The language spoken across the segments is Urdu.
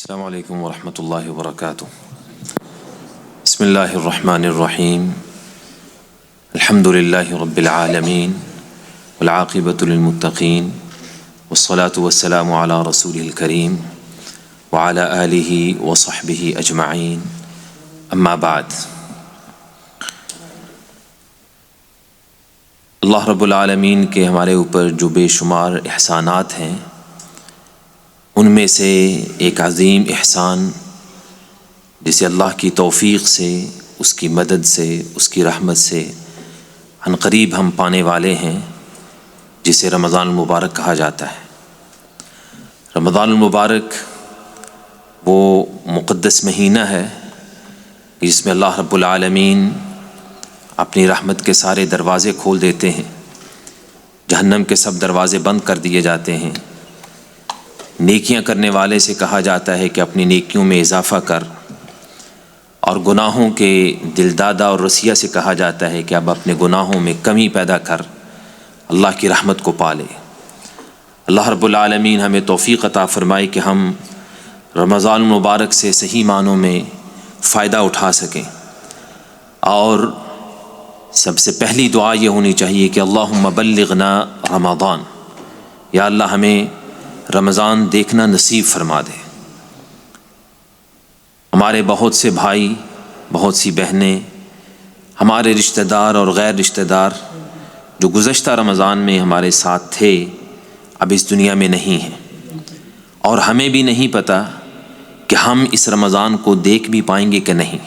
السلام علیکم ورحمۃ اللہ وبرکاتہ۔ بسم اللہ الرحمن الرحیم، الحمد للہ رب العالمین والعاقبۃ للمتقین والصلاة والسلام علی رسولہ الکریم وعلی آلہ وصحبہ اجمعین، اما بعد۔ اللہ رب العالمین کے ہمارے اوپر جو بے شمار احسانات ہیں، ان میں سے ایک عظیم احسان جسے اللہ کی توفیق سے، اس کی مدد سے، اس کی رحمت سے عن قریب ہم پانے والے ہیں، جسے رمضان المبارک کہا جاتا ہے۔ رمضان المبارک وہ مقدس مہینہ ہے جس میں اللہ رب العالمین اپنی رحمت کے سارے دروازے کھول دیتے ہیں، جہنم کے سب دروازے بند کر دیے جاتے ہیں۔ نیکیاں کرنے والے سے کہا جاتا ہے کہ اپنی نیکیوں میں اضافہ کر، اور گناہوں کے دلدادہ اور رسیہ سے کہا جاتا ہے کہ اب اپنے گناہوں میں کمی پیدا کر، اللہ کی رحمت کو پالے۔ اللہ رب العالمین ہمیں توفیق عطا فرمائے کہ ہم رمضان المبارک سے صحیح معنوں میں فائدہ اٹھا سکیں، اور سب سے پہلی دعا یہ ہونی چاہیے کہ اللہم بلغنا رمضان، یا اللہ ہمیں رمضان دیکھنا نصیب فرما دے۔ ہمارے بہت سے بھائی، بہت سی بہنیں، ہمارے رشتہ دار اور غیر رشتہ دار جو گزشتہ رمضان میں ہمارے ساتھ تھے، اب اس دنیا میں نہیں ہیں، اور ہمیں بھی نہیں پتہ کہ ہم اس رمضان کو دیکھ بھی پائیں گے کہ نہیں،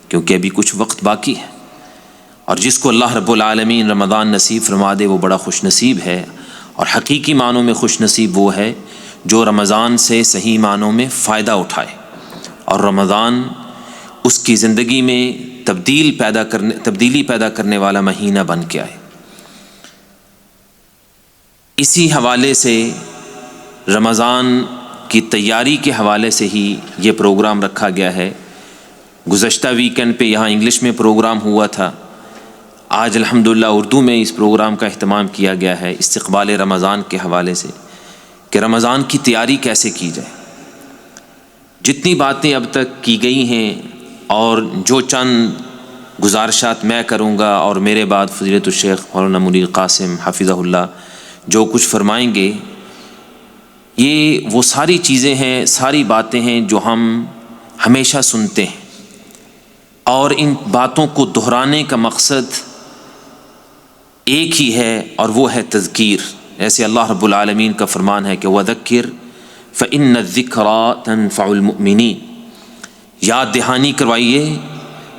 کیونکہ ابھی کچھ وقت باقی ہے۔ اور جس کو اللہ رب العالمین رمضان نصیب فرما دے وہ بڑا خوش نصیب ہے، اور حقیقی معنوں میں خوش نصیب وہ ہے جو رمضان سے صحیح معنوں میں فائدہ اٹھائے، اور رمضان اس کی زندگی میں تبدیلی پیدا کرنے والا مہینہ بن کے آئے۔ اسی حوالے سے رمضان کی تیاری کے حوالے سے ہی یہ پروگرام رکھا گیا ہے۔ گزشتہ ویکنڈ پہ یہاں انگلش میں پروگرام ہوا تھا، آج الحمدللہ اردو میں اس پروگرام کا اہتمام کیا گیا ہے استقبال رمضان کے حوالے سے، کہ رمضان کی تیاری کیسے کی جائے۔ جتنی باتیں اب تک کی گئی ہیں اور جو چند گزارشات میں کروں گا، اور میرے بعد فضیلت الشیخ مولانا منیر قاسم حفظہ اللہ جو کچھ فرمائیں گے، یہ وہ ساری چیزیں ہیں، ساری باتیں ہیں جو ہم ہمیشہ سنتے ہیں، اور ان باتوں کو دہرانے کا مقصد ایک ہی ہے، اور وہ ہے تذکیر۔ ایسے اللہ رب العالمین کا فرمان ہے کہ وَذَكِّرْ فَإِنَّ الذِّكْرَىٰ تَنفَعُ الْمُؤْمِنِينَ، یاد دہانی کروائیے،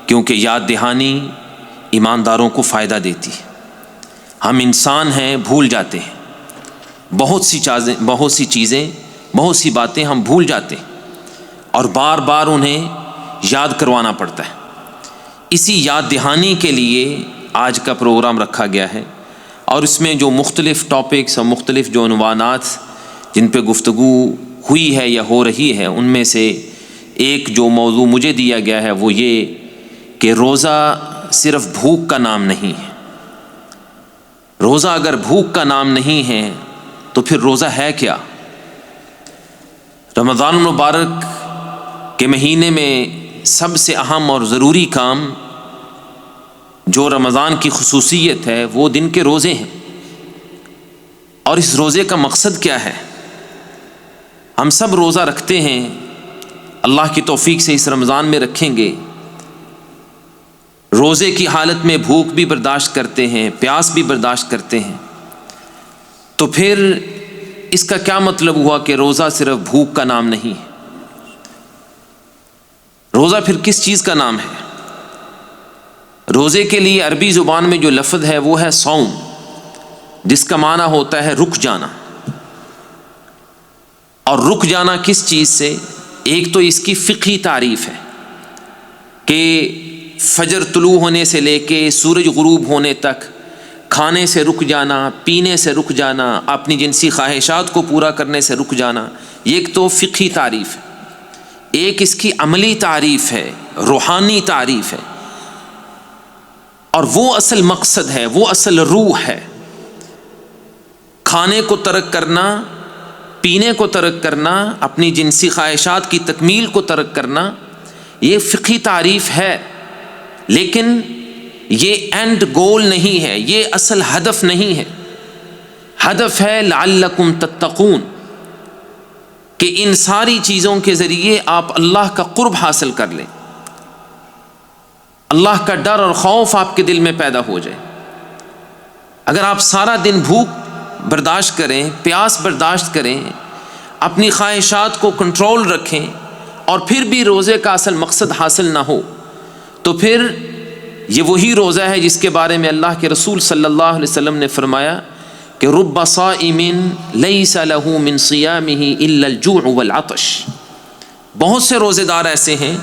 کیونکہ یاد دہانی ایمانداروں کو فائدہ دیتی ہے۔ ہم انسان ہیں، بھول جاتے ہیں، بہت سی چیزیں، بہت سی باتیں ہم بھول جاتے ہیں، اور بار بار انہیں یاد کروانا پڑتا ہے۔ اسی یاد دہانی کے لیے آج کا پروگرام رکھا گیا ہے، اور اس میں جو مختلف ٹاپکس اور مختلف جو عنوانات جن پہ گفتگو ہوئی ہے یا ہو رہی ہے، ان میں سے ایک جو موضوع مجھے دیا گیا ہے وہ یہ کہ روزہ صرف بھوک کا نام نہیں ہے۔ روزہ اگر بھوک کا نام نہیں ہے تو پھر روزہ ہے کیا؟ رمضان المبارک کے مہینے میں سب سے اہم اور ضروری کام جو رمضان کی خصوصیت ہے وہ دن کے روزے ہیں، اور اس روزے کا مقصد کیا ہے؟ ہم سب روزہ رکھتے ہیں، اللہ کی توفیق سے اس رمضان میں رکھیں گے، روزے کی حالت میں بھوک بھی برداشت کرتے ہیں، پیاس بھی برداشت کرتے ہیں، تو پھر اس کا کیا مطلب ہوا کہ روزہ صرف بھوک کا نام نہیں ہے؟ روزہ پھر کس چیز کا نام ہے؟ روزے کے لیے عربی زبان میں جو لفظ ہے وہ ہے صوم، جس کا معنی ہوتا ہے رک جانا۔ اور رک جانا کس چیز سے؟ ایک تو اس کی فقہی تعریف ہے کہ فجر طلوع ہونے سے لے کے سورج غروب ہونے تک کھانے سے رک جانا، پینے سے رک جانا، اپنی جنسی خواہشات کو پورا کرنے سے رک جانا، یہ ایک تو فقہی تعریف ہے۔ ایک اس کی عملی تعریف ہے، روحانی تعریف ہے، اور وہ اصل مقصد ہے، وہ اصل روح ہے۔ کھانے کو ترک کرنا، پینے کو ترک کرنا، اپنی جنسی خواہشات کی تکمیل کو ترک کرنا، یہ فقہی تعریف ہے، لیکن یہ اینڈ گول نہیں ہے، یہ اصل ہدف نہیں ہے۔ ہدف ہے لعلکم تتقون، کہ ان ساری چیزوں کے ذریعے آپ اللہ کا قرب حاصل کر لیں، اللہ کا ڈر اور خوف آپ کے دل میں پیدا ہو جائے۔ اگر آپ سارا دن بھوک برداشت کریں، پیاس برداشت کریں، اپنی خواہشات کو کنٹرول رکھیں، اور پھر بھی روزے کا اصل مقصد حاصل نہ ہو، تو پھر یہ وہی روزہ ہے جس کے بارے میں اللہ کے رسول صلی اللہ علیہ وسلم نے فرمایا کہ رب صائم لیس له من صیامہ الا الجوع والعطش۔ بہت سے روزے دار ایسے ہیں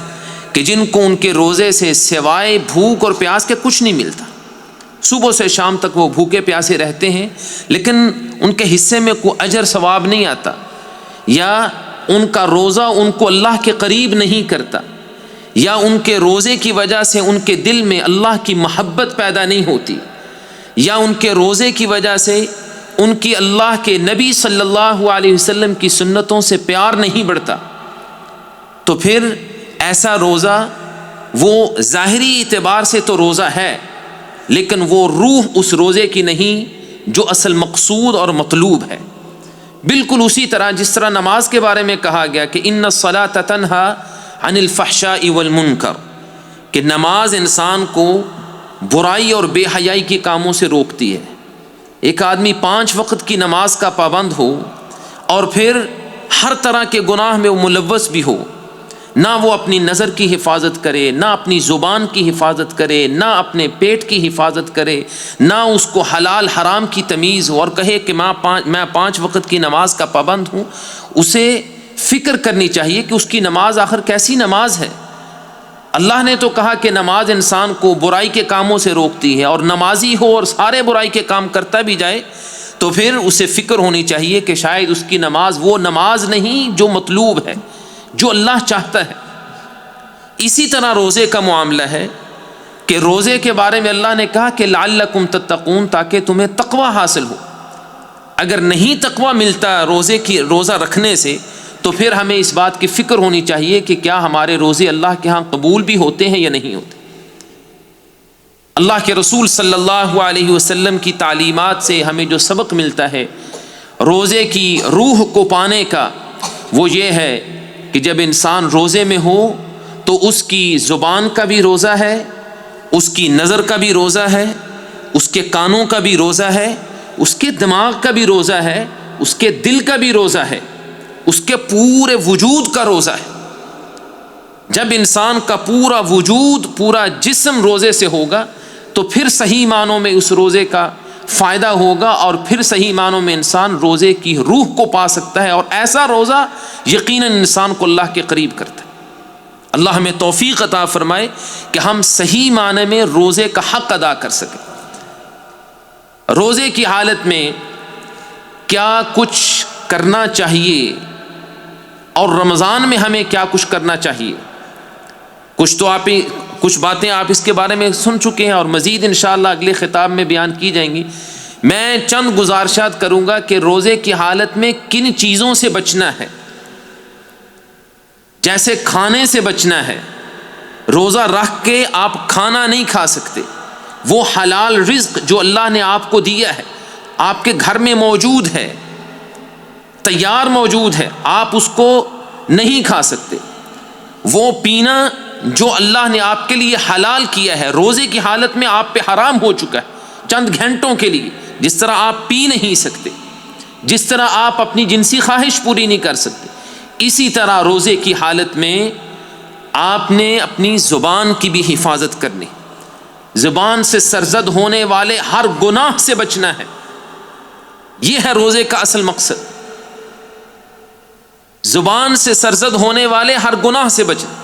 کہ جن کو ان کے روزے سے سوائے بھوک اور پیاس کے کچھ نہیں ملتا، صبح سے شام تک وہ بھوکے پیاسے رہتے ہیں، لیکن ان کے حصے میں کوئی اجر ثواب نہیں آتا، یا ان کا روزہ ان کو اللہ کے قریب نہیں کرتا، یا ان کے روزے کی وجہ سے ان کے دل میں اللہ کی محبت پیدا نہیں ہوتی، یا ان کے روزے کی وجہ سے ان کی اللہ کے نبی صلی اللہ علیہ وسلم کی سنتوں سے پیار نہیں بڑھتا، تو پھر ایسا روزہ وہ ظاہری اعتبار سے تو روزہ ہے، لیکن وہ روح اس روزے کی نہیں جو اصل مقصود اور مطلوب ہے۔ بالکل اسی طرح جس طرح نماز کے بارے میں کہا گیا کہ ان الصلاۃ تنہی عن الفحشاء والمنکر، کہ نماز انسان کو برائی اور بے حیائی کے کاموں سے روکتی ہے۔ ایک آدمی 5 وقت کی نماز کا پابند ہو اور پھر ہر طرح کے گناہ میں وہ ملوث بھی ہو، نہ وہ اپنی نظر کی حفاظت کرے، نہ اپنی زبان کی حفاظت کرے، نہ اپنے پیٹ کی حفاظت کرے، نہ اس کو حلال حرام کی تمیز ہو، اور کہے کہ میں 5 وقت کی نماز کا پابند ہوں، اسے فکر کرنی چاہیے کہ اس کی نماز آخر کیسی نماز ہے۔ اللہ نے تو کہا کہ نماز انسان کو برائی کے کاموں سے روکتی ہے، اور نمازی ہو اور سارے برائی کے کام کرتا بھی جائے تو پھر اسے فکر ہونی چاہیے کہ شاید اس کی نماز وہ نماز نہیں جو مطلوب ہے، جو اللہ چاہتا ہے۔ اسی طرح روزے کا معاملہ ہے کہ روزے کے بارے میں اللہ نے کہا کہ لعلکم تتقون، تاکہ تمہیں تقوی حاصل ہو۔ اگر نہیں تقوی ملتا روزہ رکھنے سے، تو پھر ہمیں اس بات کی فکر ہونی چاہیے کہ کیا ہمارے روزے اللہ کے ہاں قبول بھی ہوتے ہیں یا نہیں ہوتے۔ اللہ کے رسول صلی اللہ علیہ وسلم کی تعلیمات سے ہمیں جو سبق ملتا ہے روزے کی روح کو پانے کا، وہ یہ ہے کہ جب انسان روزے میں ہو تو اس کی زبان کا بھی روزہ ہے، اس کی نظر کا بھی روزہ ہے، اس کے کانوں کا بھی روزہ ہے، اس کے دماغ کا بھی روزہ ہے، اس کے دل کا بھی روزہ ہے، اس کے پورے وجود کا روزہ ہے۔ جب انسان کا پورا وجود، پورا جسم روزے سے ہوگا تو پھر صحیح معنوں میں اس روزے کا فائدہ ہوگا، اور پھر صحیح معنوں میں انسان روزے کی روح کو پا سکتا ہے، اور ایسا روزہ یقیناً انسان کو اللہ کے قریب کرتا ہے۔ اللہ ہمیں توفیق عطا فرمائے کہ ہم صحیح معنی میں روزے کا حق ادا کر سکیں۔ روزے کی حالت میں کیا کچھ کرنا چاہیے، اور رمضان میں ہمیں کیا کچھ کرنا چاہیے، کچھ باتیں آپ اس کے بارے میں سن چکے ہیں، اور مزید انشاءاللہ اگلے خطاب میں بیان کی جائیں گی۔ میں چند گزارشات کروں گا کہ روزے کی حالت میں کن چیزوں سے بچنا ہے۔ جیسے کھانے سے بچنا ہے، روزہ رکھ کے آپ کھانا نہیں کھا سکتے، وہ حلال رزق جو اللہ نے آپ کو دیا ہے، آپ کے گھر میں موجود ہے، تیار موجود ہے، آپ اس کو نہیں کھا سکتے۔ وہ پینا جو اللہ نے آپ کے لیے حلال کیا ہے، روزے کی حالت میں آپ پہ حرام ہو چکا ہے چند گھنٹوں کے لیے، جس طرح آپ پی نہیں سکتے، جس طرح آپ اپنی جنسی خواہش پوری نہیں کر سکتے، اسی طرح روزے کی حالت میں آپ نے اپنی زبان کی بھی حفاظت کرنی، زبان سے سرزد ہونے والے ہر گناہ سے بچنا ہے۔ یہ ہے روزے کا اصل مقصد، زبان سے سرزد ہونے والے ہر گناہ سے بچنا۔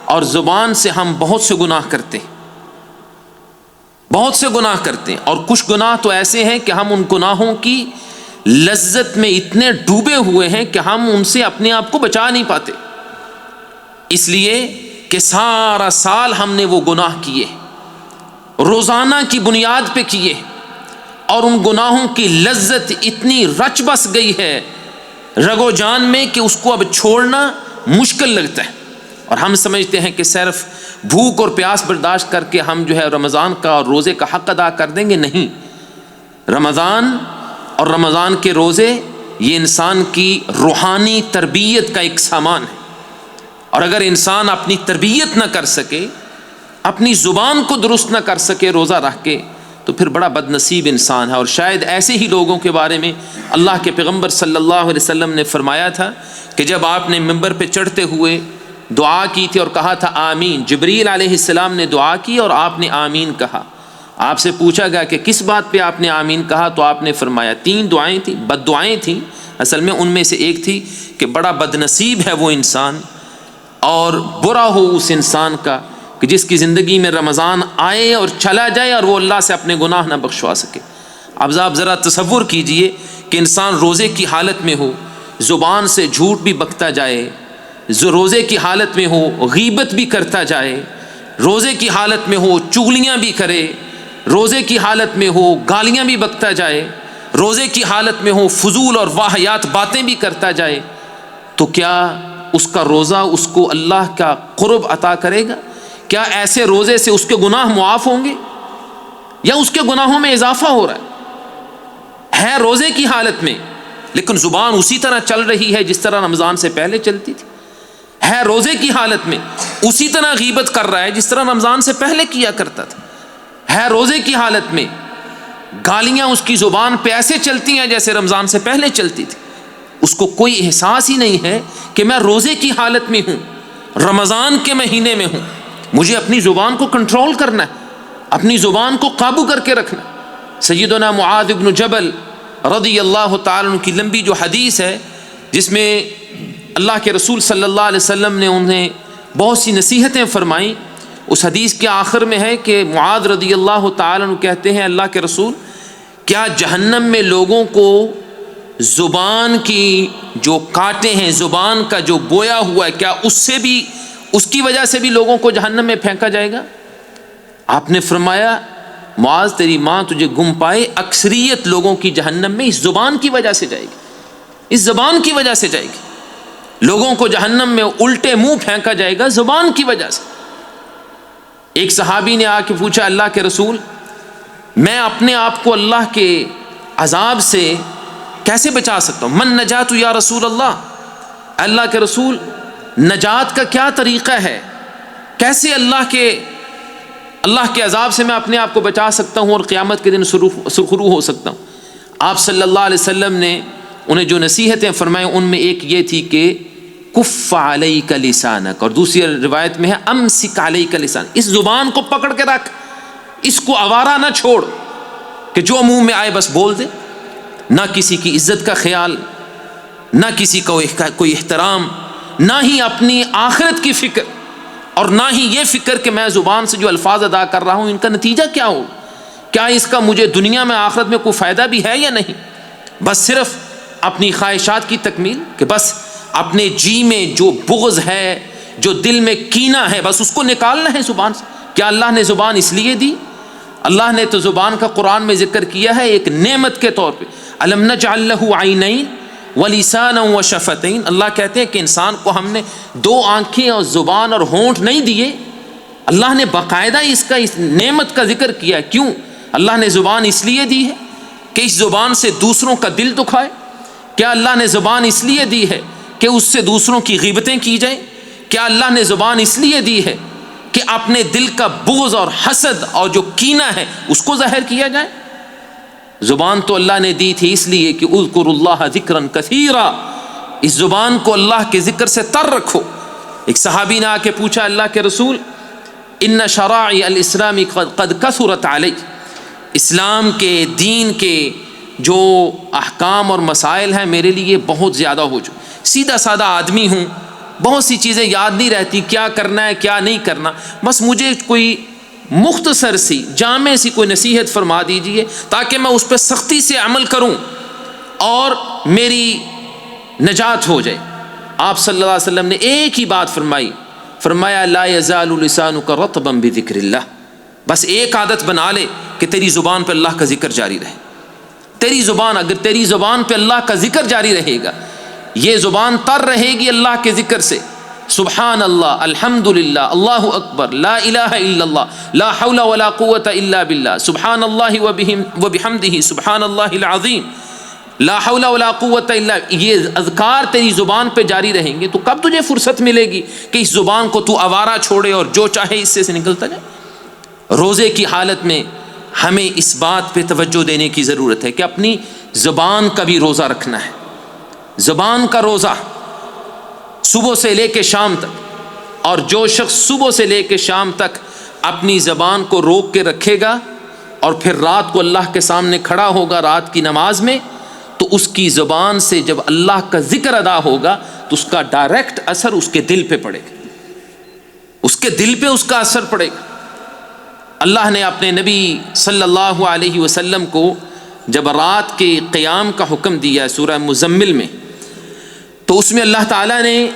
اور زبان سے ہم بہت سے گناہ کرتے ہیں، بہت سے گناہ کرتے ہیں، اور کچھ گناہ تو ایسے ہیں کہ ہم ان گناہوں کی لذت میں اتنے ڈوبے ہوئے ہیں کہ ہم ان سے اپنے آپ کو بچا نہیں پاتے، اس لیے کہ سارا سال ہم نے وہ گناہ کیے، روزانہ کی بنیاد پہ کیے، اور ان گناہوں کی لذت اتنی رچ بس گئی ہے رگ و جان میں کہ اس کو اب چھوڑنا مشکل لگتا ہے، اور ہم سمجھتے ہیں کہ صرف بھوک اور پیاس برداشت کر کے ہم جو ہے رمضان کا اور روزے کا حق ادا کر دیں گے. نہیں، رمضان اور رمضان کے روزے یہ انسان کی روحانی تربیت کا ایک سامان ہے، اور اگر انسان اپنی تربیت نہ کر سکے، اپنی زبان کو درست نہ کر سکے روزہ رکھ کے، تو پھر بڑا بد نصیب انسان ہے. اور شاید ایسے ہی لوگوں کے بارے میں اللہ کے پیغمبر صلی اللہ علیہ وسلم نے فرمایا تھا کہ جب آپ نے ممبر پہ چڑھتے ہوئے دعا کی تھی اور کہا تھا آمین، جبریل علیہ السلام نے دعا کی اور آپ نے آمین کہا. آپ سے پوچھا گیا کہ کس بات پہ آپ نے آمین کہا، تو آپ نے فرمایا 3 دعائیں تھیں، بد دعائیں تھیں اصل میں. ان میں سے ایک تھی کہ بڑا بد نصیب ہے وہ انسان اور برا ہو اس انسان کا کہ جس کی زندگی میں رمضان آئے اور چلا جائے اور وہ اللہ سے اپنے گناہ نہ بخشوا سکے. اب آپ ذرا تصور کیجئے کہ انسان روزے کی حالت میں ہو، زبان سے جھوٹ بھی بکتا جائے، روزے کی حالت میں ہو غیبت بھی کرتا جائے، روزے کی حالت میں ہو چغلیاں بھی کرے، روزے کی حالت میں ہو گالیاں بھی بکتا جائے، روزے کی حالت میں ہو فضول اور واہیات باتیں بھی کرتا جائے، تو کیا اس کا روزہ اس کو اللہ کا قرب عطا کرے گا؟ کیا ایسے روزے سے اس کے گناہ معاف ہوں گے یا اس کے گناہوں میں اضافہ ہو رہا ہے روزے کی حالت میں لیکن زبان اسی طرح چل رہی ہے جس طرح رمضان سے پہلے چلتی تھی، ہے روزے کی حالت میں اسی طرح غیبت کر رہا ہے جس طرح رمضان سے پہلے کیا کرتا تھا، ہے روزے کی حالت میں گالیاں اس کی زبان پہ ایسے چلتی ہیں جیسے رمضان سے پہلے چلتی تھی. اس کو کوئی احساس ہی نہیں ہے کہ میں روزے کی حالت میں ہوں، رمضان کے مہینے میں ہوں، مجھے اپنی زبان کو کنٹرول کرنا ہے، اپنی زبان کو قابو کر کے رکھنا. سیدنا معاذ بن جبل رضی اللہ تعالیٰ عنہ کی لمبی جو حدیث ہے جس میں اللہ کے رسول صلی اللہ علیہ وسلم نے انہیں بہت سی نصیحتیں فرمائیں، اس حدیث کے آخر میں ہے کہ معاذ رضی اللہ تعالیٰ عنہ کہتے ہیں اللہ کے رسول، کیا جہنم میں لوگوں کو زبان کی جو کانٹے ہیں، زبان کا جو بویا ہوا ہے، کیا اس سے بھی، اس کی وجہ سے بھی لوگوں کو جہنم میں پھینکا جائے گا؟ آپ نے فرمایا معاذ تیری ماں تجھے گم پائے، اکثریت لوگوں کی جہنم میں اس زبان کی وجہ سے جائے گی، اس زبان کی وجہ سے جائے گی، لوگوں کو جہنم میں الٹے منہ پھینکا جائے گا زبان کی وجہ سے. ایک صحابی نے آ کے پوچھا اللہ کے رسول، میں اپنے آپ کو اللہ کے عذاب سے کیسے بچا سکتا ہوں؟ من نجات یا رسول اللہ، اللہ کے رسول نجات کا کیا طریقہ ہے؟ کیسے اللہ کے عذاب سے میں اپنے آپ کو بچا سکتا ہوں اور قیامت کے دن سرخرو ہو سکتا ہوں؟ آپ صلی اللہ علیہ وسلم نے انہیں جو نصیحتیں فرمائیں ان میں ایک یہ تھی کہ کف علیک لسانک، اور دوسری روایت میں ہے امسک علیک لسانک، اس زبان کو پکڑ کے رکھ، اس کو آوارہ نہ چھوڑ کہ جو منہ میں آئے بس بول دے، نہ کسی کی عزت کا خیال، نہ کسی کا کوئی احترام، نہ ہی اپنی آخرت کی فکر، اور نہ ہی یہ فکر کہ میں زبان سے جو الفاظ ادا کر رہا ہوں ان کا نتیجہ کیا ہو، کیا اس کا مجھے دنیا میں آخرت میں کوئی فائدہ بھی ہے یا نہیں. بس صرف اپنی خواہشات کی تکمیل، کہ بس اپنے جی میں جو بغض ہے، جو دل میں کینہ ہے، بس اس کو نکالنا ہے زبان سے. کیا اللہ نے زبان اس لیے دی؟ اللہ نے تو زبان کا قرآن میں ذکر کیا ہے ایک نعمت کے طور پہ، الم نجعل لہ عینین ولسانا وشفتین. اللہ کہتے ہیں کہ انسان کو ہم نے 2 آنکھیں اور زبان اور ہونٹ نہیں دیے، اللہ نے باقاعدہ اس نعمت کا ذکر کیا. کیوں اللہ نے زبان اس لیے دی ہے کہ اس زبان سے دوسروں کا دل دکھائے؟ کیا اللہ نے زبان اس لیے دی ہے کہ اس سے دوسروں کی غیبتیں کی جائیں؟ کیا اللہ نے زبان اس لیے دی ہے کہ اپنے دل کا بغض اور حسد اور جو کینہ ہے اس کو ظاہر کیا جائے؟ زبان تو اللہ نے دی تھی اس لیے کہ اذکر اللہ ذکرا کثیرا، اس زبان کو اللہ کے ذکر سے تر رکھو. ایک صحابی نے آ کے پوچھا اللہ کے رسول، ان شرائع الاسلام قد کثرت علی، اسلام کے دین کے جو احکام اور مسائل ہیں میرے لیے بہت زیادہ ہو چکے، سیدھا سادہ آدمی ہوں، بہت سی چیزیں یاد نہیں رہتی، کیا کرنا ہے کیا نہیں کرنا، بس مجھے کوئی مختصر سی جامع سی کوئی نصیحت فرما دیجئے تاکہ میں اس پہ سختی سے عمل کروں اور میری نجات ہو جائے. آپ صلی اللہ علیہ وسلم نے ایک ہی بات فرمایا لا یزال لسانک رطبا بذکر اللہ، بس ایک عادت بنا لے کہ تیری زبان پہ اللہ کا ذکر جاری رہے. تیری زبان، اگر تیری زبان پہ اللہ کا ذکر جاری رہے گا، یہ زبان تر رہے گی اللہ کے ذکر سے، سبحان اللہ، الحمدللہ، اللہ اکبر، لا الہ الا اللہ، لا حول ولا قوة الا باللہ، سبحان اللہ وبحمدہ، سبحان اللہ العظیم، لا حول ولا قوة الا، یہ اذکار تیری زبان پہ جاری رہیں گے تو کب تجھے فرصت ملے گی کہ اس زبان کو تو آوارہ چھوڑے اور جو چاہے اس سے نکلتا جائے؟ روزے کی حالت میں ہمیں اس بات پہ توجہ دینے کی ضرورت ہے کہ اپنی زبان کا بھی روزہ رکھنا ہے، زبان کا روزہ صبح سے لے کے شام تک، اور جو شخص صبح سے لے کے شام تک اپنی زبان کو روک کے رکھے گا اور پھر رات کو اللہ کے سامنے کھڑا ہوگا رات کی نماز میں، تو اس کی زبان سے جب اللہ کا ذکر ادا ہوگا تو اس کا ڈائریکٹ اثر اس کے دل پہ پڑے گا، اس کے دل پہ اس کا اثر پڑے گا۔ اللہ نے اپنے نبی صلی اللہ علیہ وسلم کو جب رات کے قیام کا حکم دیا سورہ مزمل میں، تو اس میں اللہ تعالیٰ نے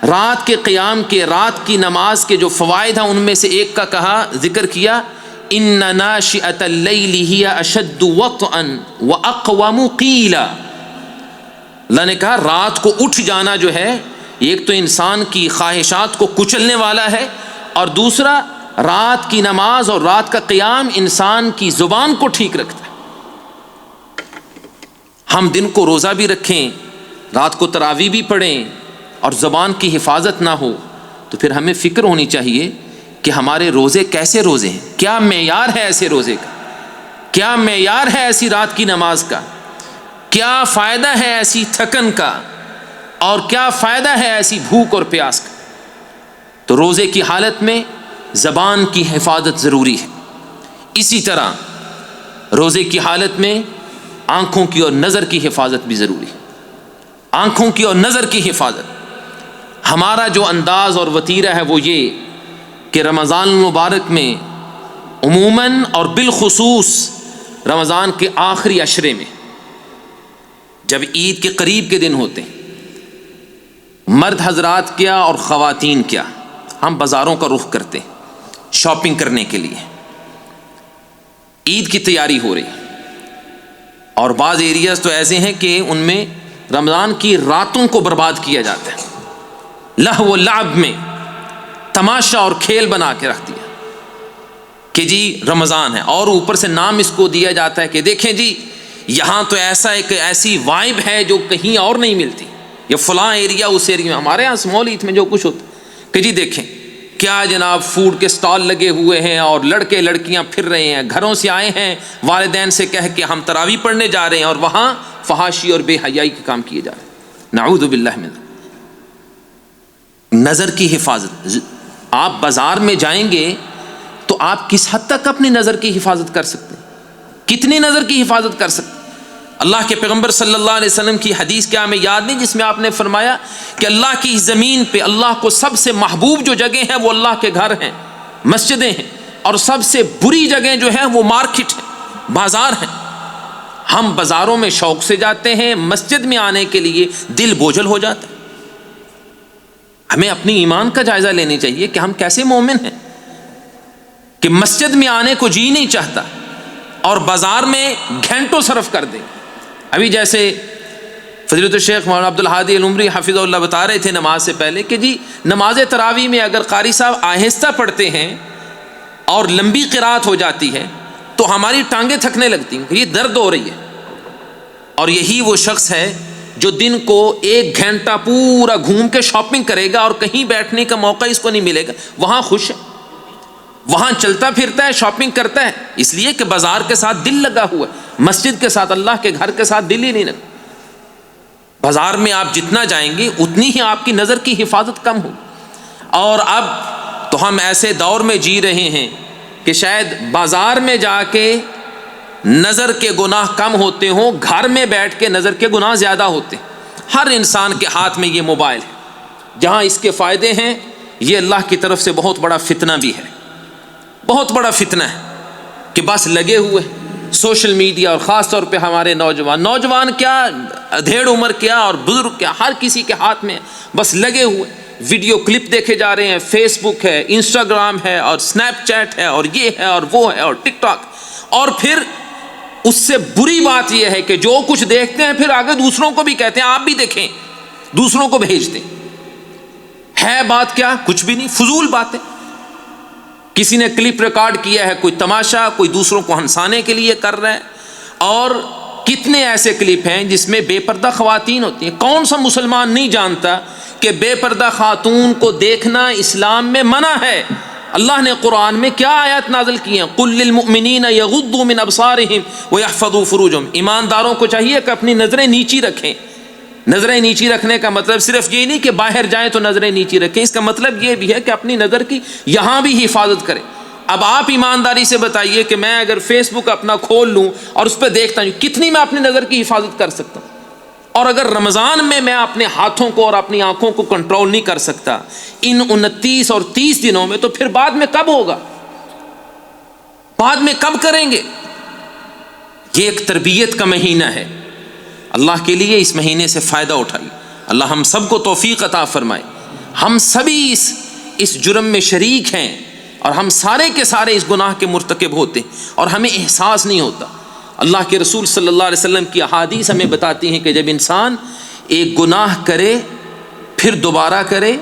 رات کے قیام کے، رات کی نماز کے جو فوائد ہیں ان میں سے ایک کا کہا، ذکر کیا، ان ناشئۃ اللیل ہی اشد وطئا واقوم قیلا۔ اللہ نے کہا رات کو اٹھ جانا جو ہے ایک تو انسان کی خواہشات کو کچلنے والا ہے، اور دوسرا رات کی نماز اور رات کا قیام انسان کی زبان کو ٹھیک رکھتا ہے۔ ہم دن کو روزہ بھی رکھیں، رات کو تراویح بھی پڑھیں اور زبان کی حفاظت نہ ہو، تو پھر ہمیں فکر ہونی چاہیے کہ ہمارے روزے کیسے روزے ہیں، کیا معیار ہے ایسے روزے کا، کیا معیار ہے ایسی رات کی نماز کا، کیا فائدہ ہے ایسی تھکن کا، اور کیا فائدہ ہے ایسی بھوک اور پیاس کا۔ تو روزے کی حالت میں زبان کی حفاظت ضروری ہے، اسی طرح روزے کی حالت میں آنکھوں کی اور نظر کی حفاظت بھی ضروری ہے، آنکھوں کی اور نظر کی حفاظت۔ ہمارا جو انداز اور وتیرہ ہے وہ یہ کہ رمضان المبارک میں عموماً اور بالخصوص رمضان کے آخری عشرے میں جب عید کے قریب کے دن ہوتے ہیں، مرد حضرات کیا اور خواتین کیا، ہم بازاروں کا رخ کرتے ہیں شاپنگ کرنے کے لیے، عید کی تیاری ہو رہی، اور بعض ایریاز تو ایسے ہیں کہ ان میں رمضان کی راتوں کو برباد کیا جاتا ہے، لہو و لعب میں تماشا اور کھیل بنا کے رکھ دیا کہ جی رمضان ہے، اور اوپر سے نام اس کو دیا جاتا ہے کہ دیکھیں جی یہاں تو ایسا ایک ایسی وائب ہے جو کہیں اور نہیں ملتی، یا فلاں ایریا اس ایریا میں، ہمارے ہاں اسمال ایتھ میں جو کچھ ہوتا کہ جی دیکھیں کیا جناب فوڈ کے سٹال لگے ہوئے ہیں اور لڑکے لڑکیاں پھر رہے ہیں، گھروں سے آئے ہیں والدین سے کہہ کے ہم تراویح پڑھنے جا رہے ہیں، اور وہاں فحاشی اور بے حیائی کے کام کیے جا رہے ہیں، نعوذ باللہ من۔ نظر کی حفاظت، آپ بازار میں جائیں گے تو آپ کس حد تک اپنی نظر کی حفاظت کر سکتے ہیں، کتنی نظر کی حفاظت کر سکتے ہیں؟ اللہ کے پیغمبر صلی اللہ علیہ وسلم کی حدیث کیا ہمیں یاد نہیں جس میں آپ نے فرمایا کہ اللہ کی زمین پہ اللہ کو سب سے محبوب جو جگہ ہیں وہ اللہ کے گھر ہیں، مسجدیں ہیں، اور سب سے بری جگہ جو ہیں وہ مارکیٹ ہیں، بازار ہیں۔ ہم بازاروں میں شوق سے جاتے ہیں، مسجد میں آنے کے لیے دل بوجھل ہو جاتا ہے۔ ہمیں اپنی ایمان کا جائزہ لینا چاہیے کہ ہم کیسے مومن ہیں کہ مسجد میں آنے کو جی نہیں چاہتا اور بازار میں گھنٹوں صرف کر دیں۔ ابھی جیسے فضیلت الشیخ مولانا عبد الحادی العمری حفظہ اللہ بتا رہے تھے نماز سے پہلے کہ جی نماز تراویح میں اگر قاری صاحب آہستہ پڑھتے ہیں اور لمبی قرات ہو جاتی ہے تو ہماری ٹانگیں تھکنے لگتی ہیں، یہ درد ہو رہی ہے، اور یہی وہ شخص ہے جو دن کو 1 گھنٹہ پورا گھوم کے شاپنگ کرے گا اور کہیں بیٹھنے کا موقع اس کو نہیں ملے گا، وہاں خوش ہے، وہاں چلتا پھرتا ہے، شاپنگ کرتا ہے، اس لیے کہ بازار کے ساتھ دل لگا ہوا ہے، مسجد کے ساتھ اللہ کے گھر کے ساتھ دل ہی نہیں لگا۔ بازار میں آپ جتنا جائیں گے اتنی ہی آپ کی نظر کی حفاظت کم ہو، اور اب تو ہم ایسے دور میں جی رہے ہیں کہ شاید بازار میں جا کے نظر کے گناہ کم ہوتے ہوں، گھر میں بیٹھ کے نظر کے گناہ زیادہ ہوتے ہیں۔ ہر انسان کے ہاتھ میں یہ موبائل ہے، جہاں اس کے فائدے ہیں یہ اللہ کی طرف سے بہت بڑا فتنہ بھی ہے، بہت بڑا فتنہ ہے کہ بس لگے ہوئے سوشل میڈیا، اور خاص طور پہ ہمارے نوجوان کیا، ادھیڑ عمر کیا اور بزرگ کیا، ہر کسی کے ہاتھ میں بس لگے ہوئے ویڈیو کلپ دیکھے جا رہے ہیں، فیس بک ہے، انسٹاگرام ہے، اور سنیپ چیٹ ہے، اور یہ ہے اور وہ ہے، اور ٹک ٹاک، اور پھر اس سے بری بات یہ ہے کہ جو کچھ دیکھتے ہیں پھر آگے دوسروں کو بھی کہتے ہیں آپ بھی دیکھیں، دوسروں کو بھیجتے ہے بات کیا؟ کچھ بھی نہیں، فضول باتیں. کسی نے کلپ ریکارڈ کیا ہے، کوئی تماشا، کوئی دوسروں کو ہنسانے کے لیے کر رہا ہے. اور کتنے ایسے کلپ ہیں جس میں بے پردہ خواتین ہوتی ہیں. کون سا مسلمان نہیں جانتا کہ بے پردہ خاتون کو دیکھنا اسلام میں منع ہے؟ اللہ نے قرآن میں کیا آیات نازل کی ہیں؟ قل للمؤمنین یغضوا من ابصارہم ویحفظوا فروجہم. ایمانداروں کو چاہیے کہ اپنی نظریں نیچی رکھیں. نظریں نیچی رکھنے کا مطلب صرف یہ نہیں کہ باہر جائیں تو نظریں نیچی رکھیں، اس کا مطلب یہ بھی ہے کہ اپنی نظر کی یہاں بھی حفاظت کریں. اب آپ ایمانداری سے بتائیے کہ میں اگر فیس بک اپنا کھول لوں اور اس پہ دیکھتا ہوں، کتنی میں اپنی نظر کی حفاظت کر سکتا ہوں؟ اور اگر رمضان میں اپنے ہاتھوں کو اور اپنی آنکھوں کو کنٹرول نہیں کر سکتا ان 29 اور 30 دنوں میں، تو پھر بعد میں کب ہوگا؟ بعد میں کب کریں گے؟ یہ ایک تربیت کا مہینہ ہے. اللہ کے لیے اس مہینے سے فائدہ اٹھائیے. اللہ ہم سب کو توفیق عطا فرمائے. ہم سبھی اس جرم میں شریک ہیں اور ہم سارے کے سارے اس گناہ کے مرتکب ہوتے ہیں اور ہمیں احساس نہیں ہوتا. اللہ کے رسول صلی اللہ علیہ وسلم کی احادیث ہمیں بتاتی ہیں کہ جب انسان ایک گناہ کرے، پھر دوبارہ کرے،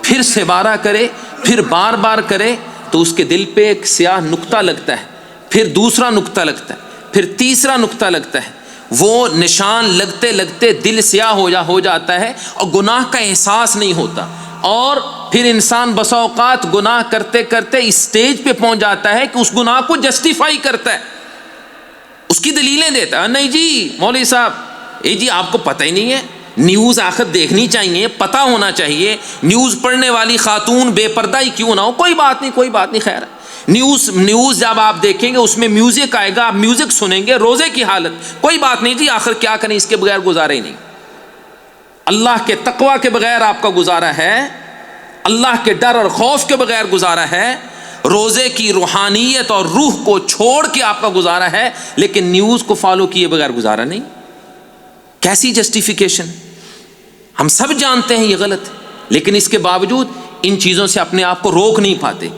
پھر سبارہ کرے، پھر بار بار کرے، تو اس کے دل پہ ایک سیاہ نقطہ لگتا ہے، پھر دوسرا نقطہ لگتا ہے، پھر تیسرا نقطہ لگتا ہے. وہ نشان لگتے لگتے دل سیاہ ہو جاتا ہے اور گناہ کا احساس نہیں ہوتا. اور پھر انسان بسا اوقات گناہ کرتے کرتے اس سٹیج پہ پہنچ جاتا ہے کہ اس گناہ کو جسٹیفائی کرتا ہے، اس کی دلیلیں دیتا ہے. نہیں جی مولوی صاحب، جی آپ کو پتہ ہی نہیں ہے، نیوز آخر دیکھنی چاہیے، پتہ ہونا چاہیے. نیوز پڑھنے والی خاتون بے پردہ ہی کیوں نہ ہو، کوئی بات نہیں، کوئی بات نہیں. خیر، نیوز جب آپ دیکھیں گے اس میں میوزک آئے گا، آپ میوزک سنیں گے، روزے کی حالت، کوئی بات نہیں جی، آخر کیا کریں، اس کے بغیر گزارا ہی نہیں. اللہ کے تقوی کے بغیر آپ کا گزارا ہے، اللہ کے ڈر اور خوف کے بغیر گزارا ہے، روزے کی روحانیت اور روح کو چھوڑ کے آپ کا گزارا ہے، لیکن نیوز کو فالو کیے بغیر گزارا نہیں. کیسی جسٹیفیکیشن؟ ہم سب جانتے ہیں یہ غلط ہے، لیکن اس کے باوجود ان چیزوں سے اپنے آپ کو روک نہیں پاتے.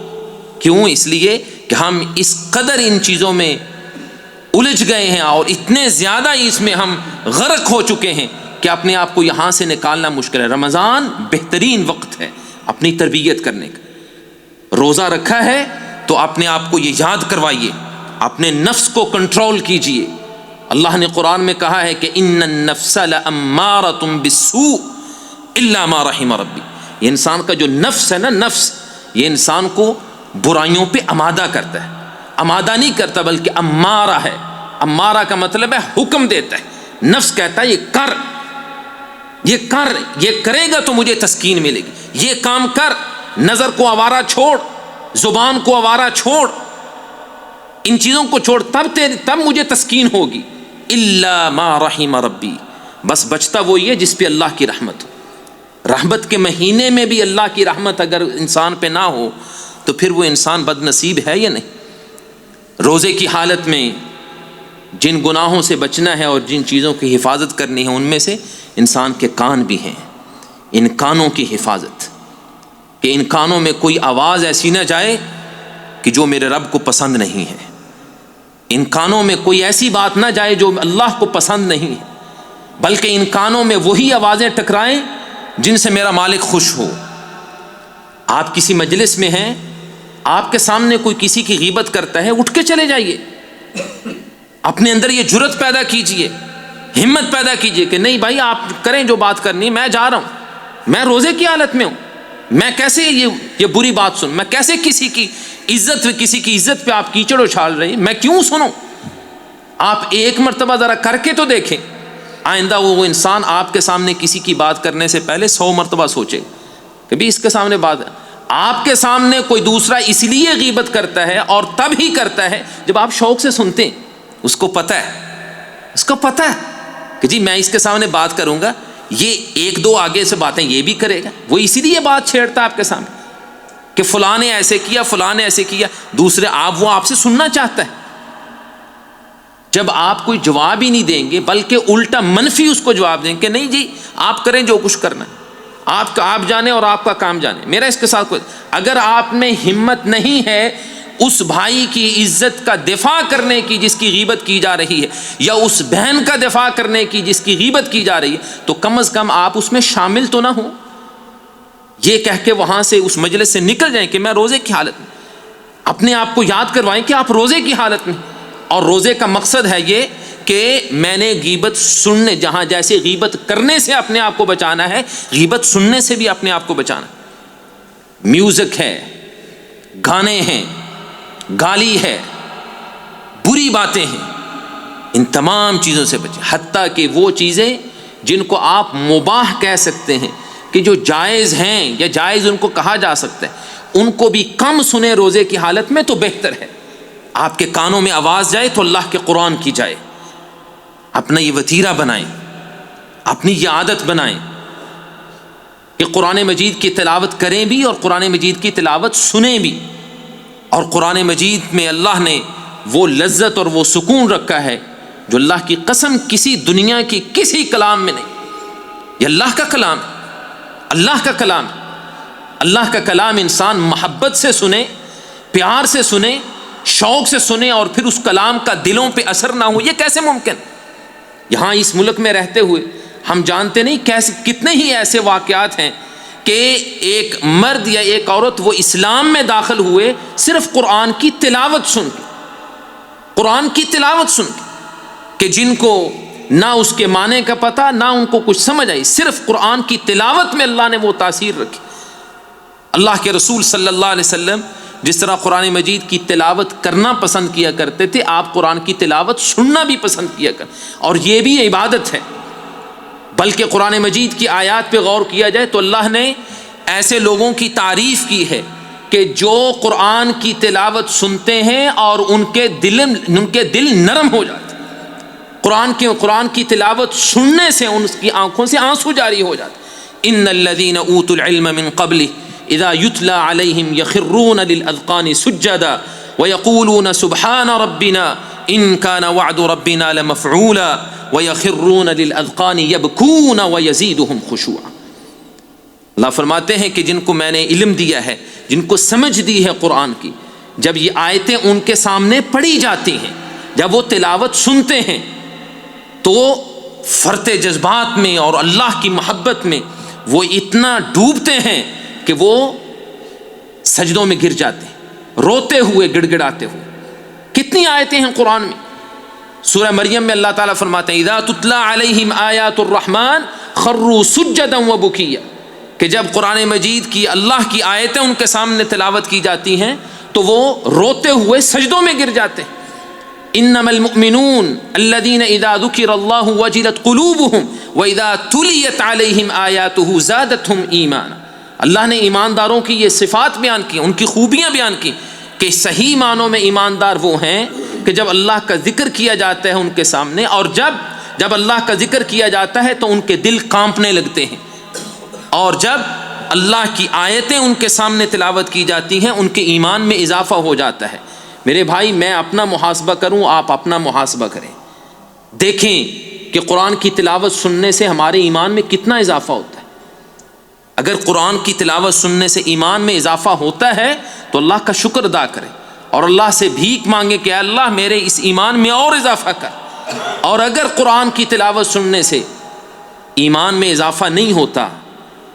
کیوں؟ اس لیے کہ ہم اس قدر ان چیزوں میں الجھ گئے ہیں اور اتنے زیادہ اس میں ہم غرق ہو چکے ہیں کہ اپنے آپ کو یہاں سے نکالنا مشکل ہے. رمضان بہترین وقت ہے اپنی تربیت کرنے کا. روزہ رکھا ہے تو اپنے آپ کو یہ یاد کروائیے، اپنے نفس کو کنٹرول کیجئے. اللہ نے قرآن میں کہا ہے کہ ان النفس لامارۃ بالسوء الا ما رحم ربی. یہ انسان کا جو نفس ہے نا، نفس، یہ انسان کو برائیوں پہ آمادہ کرتا ہے. آمادہ نہیں کرتا بلکہ امارہ ہے. امارہ کا مطلب ہے حکم دیتا ہے. نفس کہتا ہے یہ کر، یہ کر، یہ کرے گا تو مجھے تسکین ملے گی، یہ کام کر، نظر کو آوارہ چھوڑ، زبان کو آوارہ چھوڑ، ان چیزوں کو چھوڑ، تب مجھے تسکین ہوگی. الا ما رحم ربی، بس بچتا وہی ہے جس پہ اللہ کی رحمت ہو. رحمت کے مہینے میں بھی اللہ کی رحمت اگر انسان پہ نہ ہو تو پھر وہ انسان بد نصیب ہے یا نہیں. روزے کی حالت میں جن گناہوں سے بچنا ہے اور جن چیزوں کی حفاظت کرنی ہے ان میں سے انسان کے کان بھی ہیں. ان کانوں کی حفاظت، کہ ان کانوں میں کوئی آواز ایسی نہ جائے کہ جو میرے رب کو پسند نہیں ہے. ان کانوں میں کوئی ایسی بات نہ جائے جو اللہ کو پسند نہیں ہے، بلکہ ان کانوں میں وہی آوازیں ٹکرائیں جن سے میرا مالک خوش ہو. آپ کسی مجلس میں ہیں، آپ کے سامنے کوئی کسی کی غیبت کرتا ہے، اٹھ کے چلے جائیے. اپنے اندر یہ جرت پیدا کیجئے، ہمت پیدا کیجئے کہ نہیں بھائی آپ کریں جو بات کرنی، میں جا رہا ہوں، میں روزے کی حالت میں ہوں، میں کیسے یہ بری بات سن، میں کیسے کسی کی عزت پہ آپ کیچڑ اچھال رہی، میں کیوں سنوں؟ آپ ایک مرتبہ ذرا کر کے تو دیکھیں. آئندہ وہ انسان آپ کے سامنے کسی کی بات کرنے سے پہلے 100 مرتبہ سوچے کہ بھی اس کے سامنے بات ہے. آپ کے سامنے کوئی دوسرا اس لیے غیبت کرتا ہے اور تب ہی کرتا ہے جب آپ شوق سے سنتے ہیں. اس کو پتہ ہے کہ جی میں اس کے سامنے بات کروں گا، یہ ایک دو آگے سے باتیں یہ بھی کرے گا، وہ اسی لیے بات چھیڑتا ہے آپ کے سامنے کہ فلاں نے ایسے کیا، فلاں نے ایسے کیا. دوسرے وہ آپ سے سننا چاہتا ہے. جب آپ کوئی جواب ہی نہیں دیں گے بلکہ الٹا منفی اس کو جواب دیں کہ نہیں جی آپ کریں جو کچھ کرنا ہے، آپ جانیں اور آپ کا کام جانیں، میرا اس کے ساتھ کوئی. اگر آپ میں ہمت نہیں ہے اس بھائی کی عزت کا دفاع کرنے کی جس کی غیبت کی جا رہی ہے، یا اس بہن کا دفاع کرنے کی جس کی غیبت کی جا رہی ہے، تو کم از کم آپ اس میں شامل تو نہ ہوں۔ یہ کہہ کے وہاں سے اس مجلس سے نکل جائیں کہ میں روزے کی حالت میں، اپنے آپ کو یاد کروائیں کہ آپ روزے کی حالت میں، اور روزے کا مقصد ہے یہ کہ میں نے غیبت سننے، جہاں جیسے غیبت کرنے سے اپنے آپ کو بچانا ہے، غیبت سننے سے بھی اپنے آپ کو بچانا ہے۔ میوزک ہے، گانے ہیں، گالی ہے، بری باتیں ہیں، ان تمام چیزوں سے بچیں، حتیٰ کہ وہ چیزیں جن کو آپ مباح کہہ سکتے ہیں کہ جو جائز ہیں یا جائز ان کو کہا جا سکتا ہے، ان کو بھی کم سنیں روزے کی حالت میں تو بہتر ہے۔ آپ کے کانوں میں آواز جائے تو اللہ کے قرآن کی جائے۔ اپنا یہ وتیرہ بنائیں، اپنی یہ عادت بنائیں کہ قرآن مجید کی تلاوت کریں بھی اور قرآن مجید کی تلاوت سنیں بھی۔ اور قرآن مجید میں اللہ نے وہ لذت اور وہ سکون رکھا ہے جو اللہ کی قسم کسی دنیا کی کسی کلام میں نہیں۔ یہ اللہ کا کلام ہے، اللہ کا کلام ہے۔ اللہ کا کلام انسان محبت سے سنے، پیار سے سنے، شوق سے سنے، اور پھر اس کلام کا دلوں پہ اثر نہ ہو، یہ کیسے ممکن؟ یہاں اس ملک میں رہتے ہوئے ہم جانتے نہیں کیسے کتنے ہی ایسے واقعات ہیں کہ ایک مرد یا ایک عورت وہ اسلام میں داخل ہوئے صرف قرآن کی تلاوت سن کے، قرآن کی تلاوت سن کے، کہ جن کو نہ اس کے معنی کا پتہ، نہ ان کو کچھ سمجھ آئی، صرف قرآن کی تلاوت میں اللہ نے وہ تاثیر رکھی۔ اللہ کے رسول صلی اللہ علیہ وسلم جس طرح قرآن مجید کی تلاوت کرنا پسند کیا کرتے تھے، آپ قرآن کی تلاوت سننا بھی پسند کیا کرتے، اور یہ بھی عبادت ہے۔ بلکہ قرآن مجید کی آیات پہ غور کیا جائے تو اللہ نے ایسے لوگوں کی تعریف کی ہے کہ جو قرآن کی تلاوت سنتے ہیں اور ان کے دل نرم ہو جاتے ہیں۔ قرآن کی تلاوت سننے سے ان کی آنکھوں سے آنسو جاری ہو جاتے۔ ان الذین اوتوا العلم من قبلہ اذا یتلی علیہم یخرون للاذقان سجدا ویقولون سبحان ربنا ان کان وعد ربنا لمفعولا وَيَخِرُّونَ لِلْأَذْقَانِ يَبْكُونَ وَيَزِيدُهُمْ خُشُوعًا۔ اللہ فرماتے ہیں کہ جن کو میں نے علم دیا ہے، جن کو سمجھ دی ہے قرآن کی، جب یہ آیتیں ان کے سامنے پڑھی جاتی ہیں، جب وہ تلاوت سنتے ہیں تو فرتے جذبات میں اور اللہ کی محبت میں وہ اتنا ڈوبتے ہیں کہ وہ سجدوں میں گر جاتے ہیں، روتے ہوئے، گڑ گڑاتے ہوئے۔ کتنی آیتیں ہیں قرآن میں۔ سورہ مریم میں اللہ تعالیٰ فرماتے ہیں اذا تتلی علیہم آیات الرحمن خروا سجدا وبکیا، کہ جب قرآن مجید کی اللہ کی آیتیں ان کے سامنے تلاوت کی جاتی ہیں تو وہ روتے ہوئے سجدوں میں گر جاتے ہیں۔ انما المؤمنون الذین اذا ذکر اللہ وجلت قلوبہم واذا تلیت علیہم آیاتہ زادتہم ایمانا۔ اللہ نے ایمانداروں کی یہ صفات بیان کی، ان کی خوبیاں بیان کی کہ صحیح معنوں میں ایماندار وہ ہیں کہ جب اللہ کا ذکر کیا جاتا ہے ان کے سامنے، اور جب اللہ کا ذکر کیا جاتا ہے تو ان کے دل کانپنے لگتے ہیں، اور جب اللہ کی آیتیں ان کے سامنے تلاوت کی جاتی ہیں ان کے ایمان میں اضافہ ہو جاتا ہے۔ میرے بھائی، میں اپنا محاسبہ کروں، آپ اپنا محاسبہ کریں، دیکھیں کہ قرآن کی تلاوت سننے سے ہمارے ایمان میں کتنا اضافہ ہوتا ہے۔ اگر قرآن کی تلاوت سننے سے ایمان میں اضافہ ہوتا ہے تو اللہ کا شکر ادا کریں اور اللہ سے بھیک مانگے کہ اللہ میرے اس ایمان میں اور اضافہ کر۔ اور اگر قرآن کی تلاوت سننے سے ایمان میں اضافہ نہیں ہوتا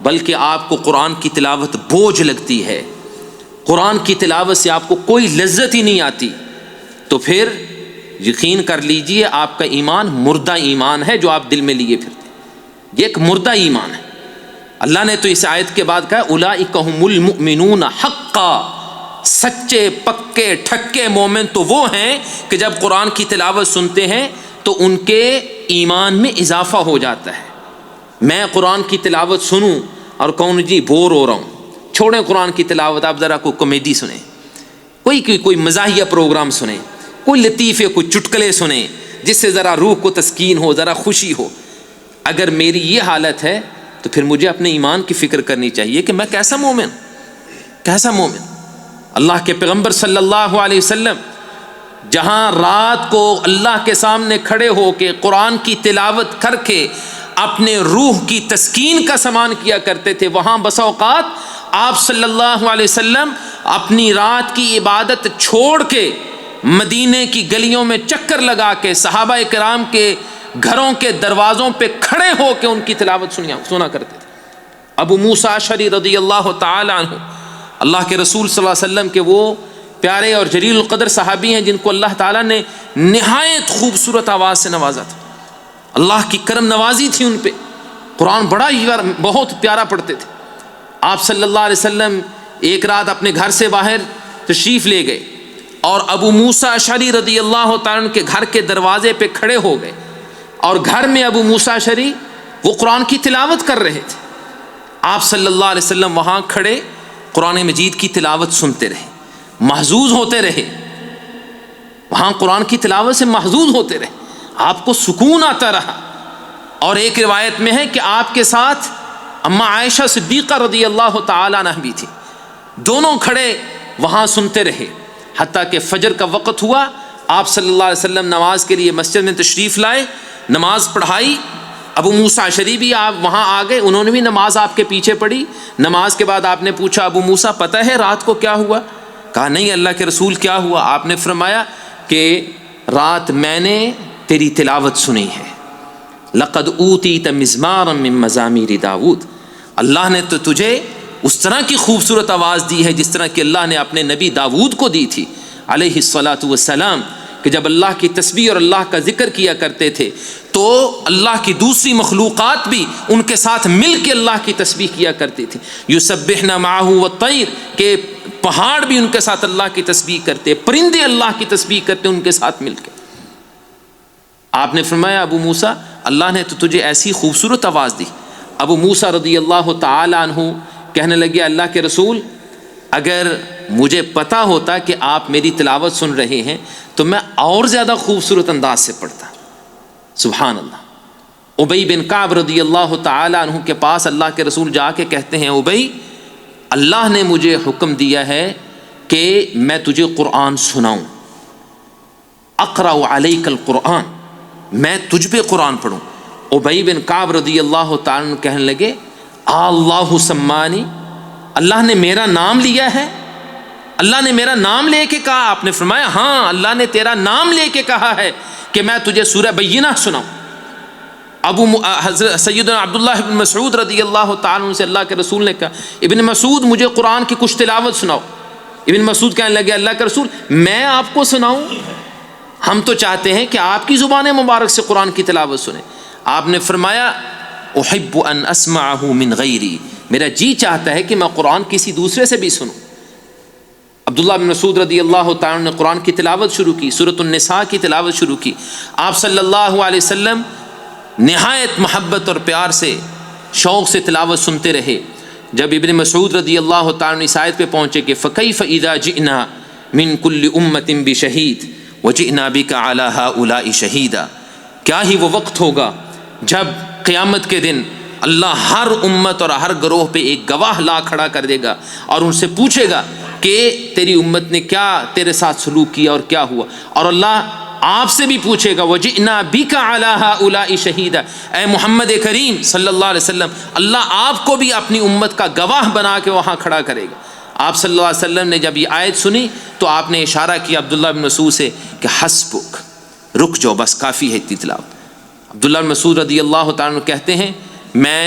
بلکہ آپ کو قرآن کی تلاوت بوجھ لگتی ہے، قرآن کی تلاوت سے آپ کو کوئی لذت ہی نہیں آتی، تو پھر یقین کر لیجئے آپ کا ایمان مردہ ایمان ہے جو آپ دل میں لیے پھرتے ہیں۔ یہ ایک مردہ ایمان ہے۔ اللہ نے تو اس آیت کے بعد کہا اولئک ھم المؤمنون حقا، سچے پکے ٹھکے مومن تو وہ ہیں کہ جب قرآن کی تلاوت سنتے ہیں تو ان کے ایمان میں اضافہ ہو جاتا ہے۔ میں قرآن کی تلاوت سنوں اور کہوں جی بور ہو رہا ہوں، چھوڑیں قرآن کی تلاوت، آپ ذرا کوئی کامیڈی سنیں، کوئی مزاحیہ پروگرام سنیں، کوئی لطیفے، کوئی چٹکلے سنیں جس سے ذرا روح کو تسکین ہو، ذرا خوشی ہو۔ اگر میری یہ حالت ہے تو پھر مجھے اپنے ایمان کی فکر کرنی چاہیے کہ میں کیسا مومن۔ اللہ کے پیغمبر صلی اللہ علیہ وسلم جہاں رات کو اللہ کے سامنے کھڑے ہو کے قرآن کی تلاوت کر کے اپنے روح کی تسکین کا سامان کیا کرتے تھے، وہاں بسا اوقات آپ صلی اللہ علیہ وسلم اپنی رات کی عبادت چھوڑ کے مدینے کی گلیوں میں چکر لگا کے صحابہ کرام کے گھروں کے دروازوں پہ کھڑے ہو کے ان کی تلاوت سنا کرتے تھے۔ ابو موسیٰ اشعری رضی اللہ تعالی عنہ، اللہ کے رسول صلی اللہ علیہ وسلم کے وہ پیارے اور جلیل القدر صحابی ہیں جن کو اللہ تعالیٰ نے نہایت خوبصورت آواز سے نوازا تھا، اللہ کی کرم نوازی تھی ان پہ، قرآن بہت پیارا پڑھتے تھے۔ آپ صلی اللہ علیہ وسلم ایک رات اپنے گھر سے باہر تشریف لے گئے اور ابو موسیٰ اشعری رضی اللہ تعالیٰ عنہ کے گھر کے دروازے پہ کھڑے ہو گئے، اور گھر میں ابو موسیٰ اشعری وہ قرآن کی تلاوت کر رہے تھے۔ آپ صلی اللہ علیہ وسلم وہاں کھڑے قرآن مجید کی تلاوت سنتے رہے، محظوظ ہوتے رہے، وہاں قرآن کی تلاوت سے محظوظ ہوتے رہے، آپ کو سکون آتا رہا۔ اور ایک روایت میں ہے کہ آپ کے ساتھ اماں عائشہ صدیقہ رضی اللہ تعالیٰ عنہ بھی تھی، دونوں کھڑے وہاں سنتے رہے حتیٰ کہ فجر کا وقت ہوا۔ آپ صلی اللہ علیہ وسلم نماز کے لیے مسجد میں تشریف لائے، نماز پڑھائی، ابو موسیٰ اشعری بھی آپ وہاں آ گئے، انہوں نے بھی نماز آپ کے پیچھے پڑھی۔ نماز کے بعد آپ نے پوچھا ابو موسیٰ پتہ ہے رات کو کیا ہوا؟ کہا نہیں اللہ کے رسول کیا ہوا؟ آپ نے فرمایا کہ رات میں نے تیری تلاوت سنی ہے، لقد اوتیت مزمارا من مزامیر داؤد، اللہ نے تو تجھے اس طرح کی خوبصورت آواز دی ہے جس طرح کہ اللہ نے اپنے نبی داؤد کو دی تھی علیہ الصلاۃ والسلام، کہ جب اللہ کی تسبیح اور اللہ کا ذکر کیا کرتے تھے تو اللہ کی دوسری مخلوقات بھی ان کے ساتھ مل کے اللہ کی تسبیح کیا کرتی تھی۔ یسبحن معہ والطیر، کہ پہاڑ بھی ان کے ساتھ اللہ کی تسبیح کرتے، پرندے اللہ کی تسبیح کرتے ان کے ساتھ مل کے۔ آپ نے فرمایا ابو موسیٰ اللہ نے تو تجھے ایسی خوبصورت آواز دی۔ ابو موسیٰ رضی اللہ تعالی عنہ کہنے لگے اللہ کے رسول اگر مجھے پتا ہوتا کہ آپ میری تلاوت سن رہے ہیں تو میں اور زیادہ خوبصورت انداز سے پڑھتا۔ سبحان اللہ۔ ابی بن کعب رضی اللہ تعالی عنہ کے پاس اللہ کے رسول جا کے کہتے ہیں ابی اللہ نے مجھے حکم دیا ہے کہ میں تجھے قرآن سناؤں، اقرأ علیک القرآن، میں تجھ پہ قرآن پڑھوں۔ ابی بن کعب رضی اللہ تعالی عنہ کہنے لگے اللہ سمانی، اللہ نے میرا نام لیا ہے؟ اللہ نے میرا نام لے کے کہا؟ آپ نے فرمایا ہاں اللہ نے تیرا نام لے کے کہا ہے کہ میں تجھے سورہ بینہ سناؤں۔ حضرت سیدنا عبداللہ بن مسعود رضی اللہ تعالیٰ عنہ سے اللہ کے رسول نے کہا ابن مسعود مجھے قرآن کی کچھ تلاوت سناؤ۔ ابن مسعود کہنے لگے اللہ کے رسول میں آپ کو سناؤں؟ ہم تو چاہتے ہیں کہ آپ کی زبان مبارک سے قرآن کی تلاوت سنیں۔ آپ نے فرمایا احب ان اسمعہ من غیری، میرا جی چاہتا ہے کہ میں قرآن کسی دوسرے سے بھی سنوں۔ عبداللہ بن مسعود رضی اللہ تعالیٰ نے قرآن کی تلاوت شروع کی، سورۃ النساء کی تلاوت شروع کی۔ آپ صلی اللہ علیہ وسلم نہایت محبت اور پیار سے شوق سے تلاوت سنتے رہے۔ جب ابن مسعود رضی اللہ تعالیٰ اس آیت پہ پہنچے کہ فَكَيْفَ إِذَا جِئْنَا مِن كُلِّ أُمَّةٍ بِشَهِيدٍ وَجِئْنَا بِكَ عَلَى هَؤُلَاءِ شَهِيدًا، کیا ہی وہ وقت ہوگا جب قیامت کے دن اللہ ہر امت اور ہر گروہ پہ ایک گواہ لا کھڑا کر دے گا اور ان سے پوچھے گا کہ تیری امت نے کیا تیرے ساتھ سلوک کیا اور کیا ہوا، اور اللہ آپ سے بھی پوچھے گا وَجِئْنَا بِكَ عَلَى هَؤُلَاءِ شَهِيدًا، اے محمد کریم صلی اللہ علیہ وسلم اللہ آپ کو بھی اپنی امت کا گواہ بنا کے وہاں کھڑا کرے گا۔ آپ صلی اللہ علیہ وسلم نے جب یہ آیت سنی تو آپ نے اشارہ کیا عبداللہ بن مسعود سے کہ حسبک، رک جاؤ بس کافی ہے اتنی تلاوت۔ عبداللہ بن مسعود رضی اللہ تعالیٰ عنہ کہتے ہیں میں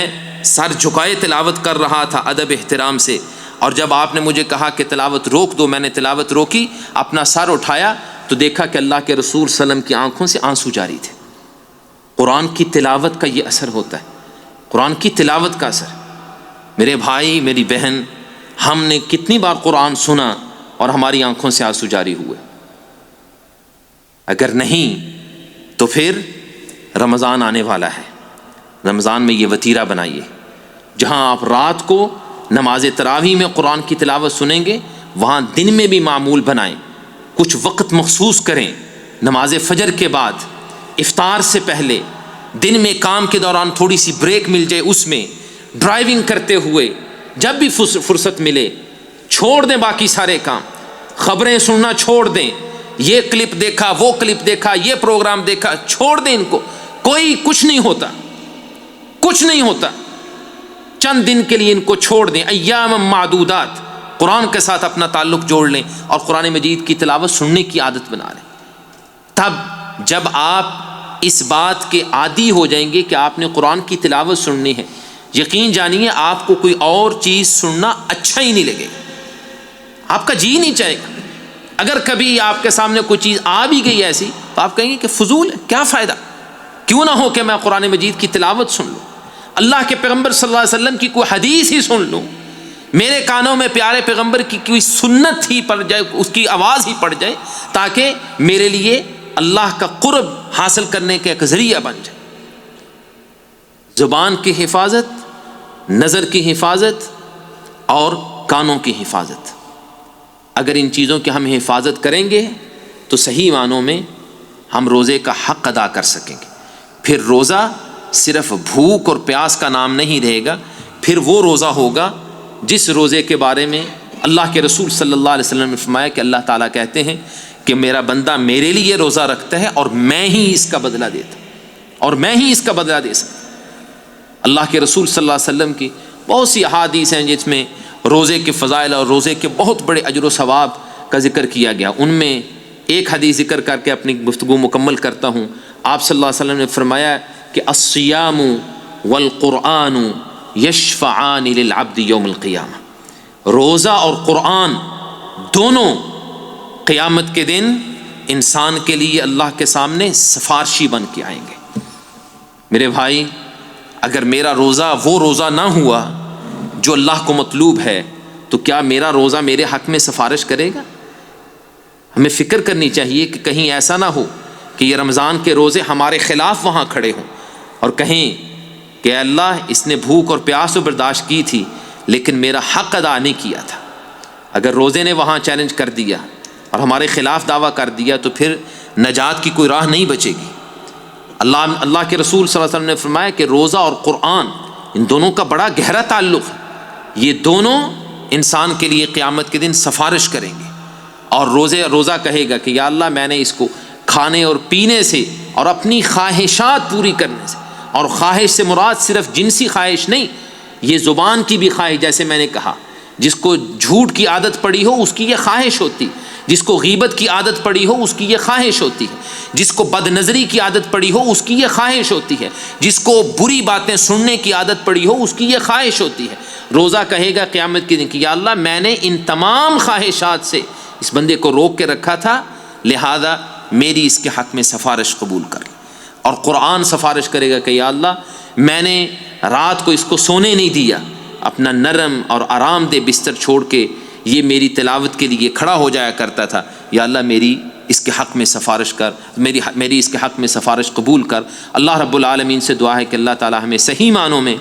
سر جھکائے تلاوت کر رہا تھا ادب احترام سے، اور جب آپ نے مجھے کہا کہ تلاوت روک دو میں نے تلاوت روکی، اپنا سر اٹھایا تو دیکھا کہ اللہ کے رسول صلی اللہ علیہ وسلم کی آنکھوں سے آنسو جاری تھے۔ قرآن کی تلاوت کا یہ اثر ہوتا ہے، قرآن کی تلاوت کا اثر۔ میرے بھائی میری بہن، ہم نے کتنی بار قرآن سنا اور ہماری آنکھوں سے آنسو جاری ہوئے؟ اگر نہیں تو پھر رمضان آنے والا ہے، رمضان میں یہ وتیرہ بنائیے، جہاں آپ رات کو نماز تراویح میں قرآن کی تلاوت سنیں گے وہاں دن میں بھی معمول بنائیں، کچھ وقت مخصوص کریں، نماز فجر کے بعد، افطار سے پہلے، دن میں کام کے دوران تھوڑی سی بریک مل جائے اس میں، ڈرائیونگ کرتے ہوئے، جب بھی فرصت ملے چھوڑ دیں باقی سارے کام، خبریں سننا چھوڑ دیں، یہ کلپ دیکھا وہ کلپ دیکھا یہ پروگرام دیکھا چھوڑ دیں ان کو، کوئی کچھ نہیں ہوتا، کچھ نہیں ہوتا، چند دن کے لیے ان کو چھوڑ دیں، ایام معدودات، قرآن کے ساتھ اپنا تعلق جوڑ لیں اور قرآن مجید کی تلاوت سننے کی عادت بنا لیں. تب جب آپ اس بات کے عادی ہو جائیں گے کہ آپ نے قرآن کی تلاوت سننی ہے، یقین جانیے آپ کو کوئی اور چیز سننا اچھا ہی نہیں لگے گا، آپ کا جی نہیں چاہے گا. اگر کبھی آپ کے سامنے کوئی چیز آ بھی گئی ایسی تو آپ کہیں گے کہ فضول ہے، کیا فائدہ، کیوں نہ ہو کہ میں قرآن مجید کی تلاوت سن لوں، اللہ کے پیغمبر صلی اللہ علیہ وسلم کی کوئی حدیث ہی سن لوں، میرے کانوں میں پیارے پیغمبر کی کوئی سنت ہی پڑ جائے، اس کی آواز ہی پڑ جائے، تاکہ میرے لیے اللہ کا قرب حاصل کرنے کا ایک ذریعہ بن جائے. زبان کی حفاظت، نظر کی حفاظت اور کانوں کی حفاظت، اگر ان چیزوں کی ہم حفاظت کریں گے تو صحیح معنوں میں ہم روزے کا حق ادا کر سکیں گے. پھر روزہ صرف بھوک اور پیاس کا نام نہیں رہے گا، پھر وہ روزہ ہوگا جس روزے کے بارے میں اللہ کے رسول صلی اللہ علیہ وسلم نے فرمایا کہ اللہ تعالیٰ کہتے ہیں کہ میرا بندہ میرے لیے روزہ رکھتا ہے اور میں ہی اس کا بدلہ دیتا ہوں، اور میں ہی اس کا بدلہ دے سکتا. اللہ کے رسول صلی اللہ علیہ وسلم کی بہت سی احادیث ہیں جس میں روزے کے فضائل اور روزے کے بہت بڑے اجر و ثواب کا ذکر کیا گیا. ان میں ایک حدیث ذکر کر کے اپنی گفتگو مکمل کرتا ہوں. آپ صلی اللہ علیہ وسلم نے فرمایا کہ الصیام والقرآن یشفعان للعبد یوم القیامہ، روزہ اور قرآن دونوں قیامت کے دن انسان کے لیے اللہ کے سامنے سفارشی بن کے آئیں گے. میرے بھائی، اگر میرا روزہ وہ روزہ نہ ہوا جو اللہ کو مطلوب ہے تو کیا میرا روزہ میرے حق میں سفارش کرے گا؟ ہمیں فکر کرنی چاہیے کہ کہیں ایسا نہ ہو کہ یہ رمضان کے روزے ہمارے خلاف وہاں کھڑے ہوں اور کہیں کہ اے اللہ اس نے بھوک اور پیاس تو برداشت کی تھی لیکن میرا حق ادا نہیں کیا تھا. اگر روزے نے وہاں چیلنج کر دیا اور ہمارے خلاف دعویٰ کر دیا تو پھر نجات کی کوئی راہ نہیں بچے گی. اللہ کے رسول صلی اللہ علیہ وسلم نے فرمایا کہ روزہ اور قرآن ان دونوں کا بڑا گہرا تعلق ہے. یہ دونوں انسان کے لیے قیامت کے دن سفارش کریں گے. اور روزہ کہے گا کہ یا اللہ میں نے اس کو کھانے اور پینے سے اور اپنی خواہشات پوری کرنے سے، اور خواہش سے مراد صرف جنسی خواہش نہیں، یہ زبان کی بھی خواہش، جیسے میں نے کہا جس کو جھوٹ کی عادت پڑی ہو اس کی یہ خواہش ہوتی، جس کو غیبت کی عادت پڑی ہو اس کی یہ خواہش ہوتی ہے، جس کو بد نظری کی عادت پڑی ہو اس کی یہ خواہش ہوتی ہے، جس کو بری باتیں سننے کی عادت پڑی ہو اس کی یہ خواہش ہوتی ہے. روزہ کہے گا قیامت کے دن کہ یا اللہ میں نے ان تمام خواہشات سے اس بندے کو روک کے رکھا تھا، لہذا میری اس کے حق میں سفارش قبول کر. اور قرآن سفارش کرے گا کہ یا اللہ میں نے رات کو اس کو سونے نہیں دیا، اپنا نرم اور آرام دہ بستر چھوڑ کے یہ میری تلاوت کے لیے کھڑا ہو جایا کرتا تھا، یا اللہ میری اس کے حق میں سفارش کر، میری اس کے حق میں سفارش قبول کر. اللہ رب العالمین سے دعا ہے کہ اللہ تعالی ہمیں صحیح معنوں میں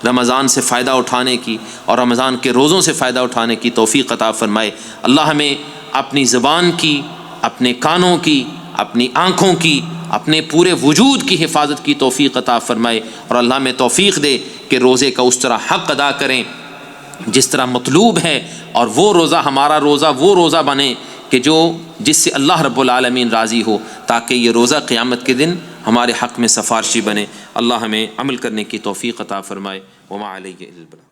رمضان سے فائدہ اٹھانے کی اور رمضان کے روزوں سے فائدہ اٹھانے کی توفیق عطا فرمائے. اللہ ہمیں اپنی زبان کی، اپنے کانوں کی، اپنی آنکھوں کی، اپنے پورے وجود کی حفاظت کی توفیق عطا فرمائے، اور اللہ ہمیں توفیق دے کہ روزے کا اس طرح حق ادا کریں جس طرح مطلوب ہے، اور وہ روزہ ہمارا روزہ وہ روزہ بنے کہ جس سے اللہ رب العالمین راضی ہو، تاکہ یہ روزہ قیامت کے دن ہمارے حق میں سفارشی بنے. اللہ ہمیں عمل کرنے کی توفیق عطا فرمائے. وما علیہ الا البلاغ.